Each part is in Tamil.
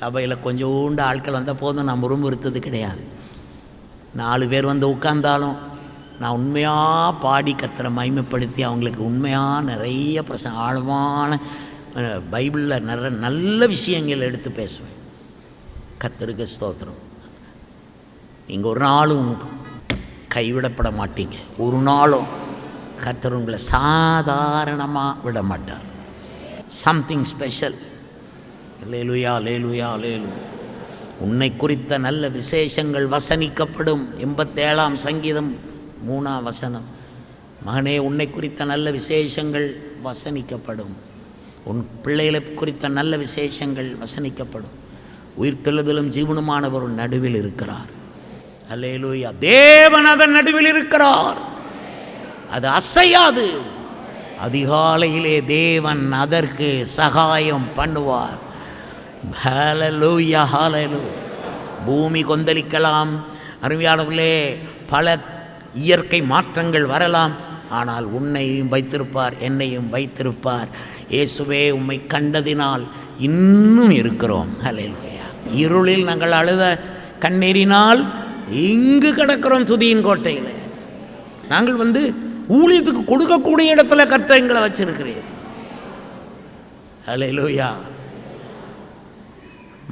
சபையில் கொஞ்சோண்டு ஆட்கள் வந்த போதும் நான் முறுமுறுத்தது கிடையாது. 4 பேர் வந்து உட்கார்ந்தாலும் நான் உண்மையாக பாடி கர்த்தரை மகிமைப்படுத்தி அவங்களுக்கு உண்மையாக நிறைய ஆழமான பைபிளில் நல்ல விஷயங்கள் எடுத்து பேசுவேன். கர்த்தருக்கு ஸ்தோத்திரம். நீங்கள் ஒரு நாளும் கைவிடப்பட மாட்டீங்க. ஒரு நாளும் கர்த்தர் உங்களை சாதாரணமாக விட மாட்டார். Something special. லேலுயா லேலுயா லேலு. உன்னை குறித்த நல்ல விசேஷங்கள் வசனிக்கப்படும். 87ஆம் சங்கீதம் 3ஆம் வசனம். மகனே, உன்னை குறித்த நல்ல விசேஷங்கள் வசனிக்கப்படும். உன் பிள்ளைகளை குறித்த நல்ல விசேஷங்கள் வசனிக்கப்படும். உயிர்த்தெழுதலும் ஜீவனுமானவர் நடுவில் இருக்கிறார். அல்லேலூயா. தேவன் அதன் நடுவில் இருக்கிறார். அது அசையாது. அதிகாலையிலே தேவன் அதற்கு சகாயம் பண்ணுவார். ஹல்லேலூயா ஹல்லேலூயா. பூமி கொந்தளிக்கலாம், அருமையானவர்களே, பல இயற்கை மாற்றங்கள் வரலாம். ஆனால் உன்னையும் வைத்திருப்பார், என்னையும் வைத்திருப்பார். இயேசுவே, உம்மை கண்டதினால் இன்னும் இருக்கிறோம். ஹல்லேலூயா. இருளில் நாங்கள் அழுத கண்ணீரினால் இங்கு கிடக்கிறோம் துதியின் கோட்டையில். நாங்கள் ஊழியத்துக்கு கொடுக்கக்கூடிய இடத்துல கர்த்தர் எங்களை வச்சிருக்கிறீர். ஹல்லேலூயா.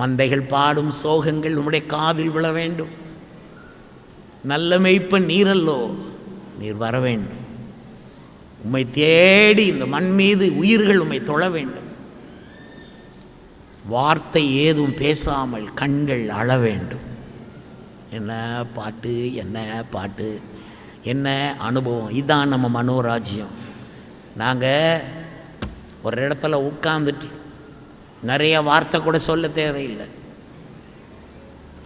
மந்தைகள் பாடும் சோகங்கள் உம்முடைய காதில் விழ வேண்டும். நல்ல மேய்ப்பன் நீரல்லோ, நீர் வர வேண்டும். உம்மை தேடி இந்த மண் மீது உயிர்கள் உம்மை தொழ வேண்டும். வார்த்தை ஏதும் பேசாமல் கண்கள் அழ வேண்டும். என்ன பாட்டு, என்ன பாட்டு, என்ன அனுபவம். இதுதான் நம்ம மனோராஜ்யம். நாங்கள் ஒரு இடத்துல உட்கார்ந்துட்டு நிறைய வார்த்தை கூட சொல்ல தேவையில்லை,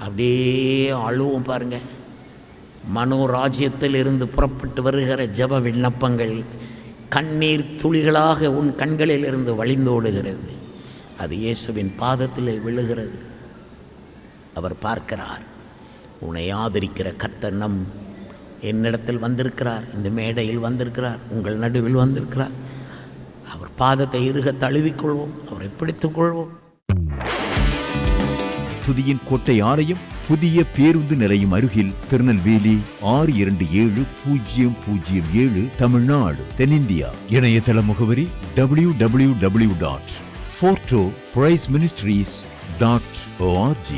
அப்படியே அழுவோம் பாருங்க. மனோராஜ்யத்தில் இருந்து புறப்பட்டு வருகிற ஜெப விண்ணப்பங்கள் கண்ணீர் துளிகளாக உன் கண்களில் இருந்து வழிந்தோடுகிறது. அது இயேசுவின் பாதத்தில் விழுகிறது. அவர் பார்க்கிறார். உன்னை ஆதரிக்கிற கர்த்தர் என்னிடத்தில் வந்திருக்கிறார், இந்த மேடையில் வந்திருக்கிறார், உங்கள் நடுவில் வந்திருக்கிறார். அவர் பாதத்தை இறுக தழுவிக்கொள்வோம், அவரை பிடித்துக் கொள்வோம். துதியின் கோட்டை ஆலயம் புதிய பேருந்து நிலையம் அருகில், திருநெல்வேலி 620007 தமிழ்நாடு, தென்னிந்தியா. இணையதள முகவரி www.fortopriceministries.org.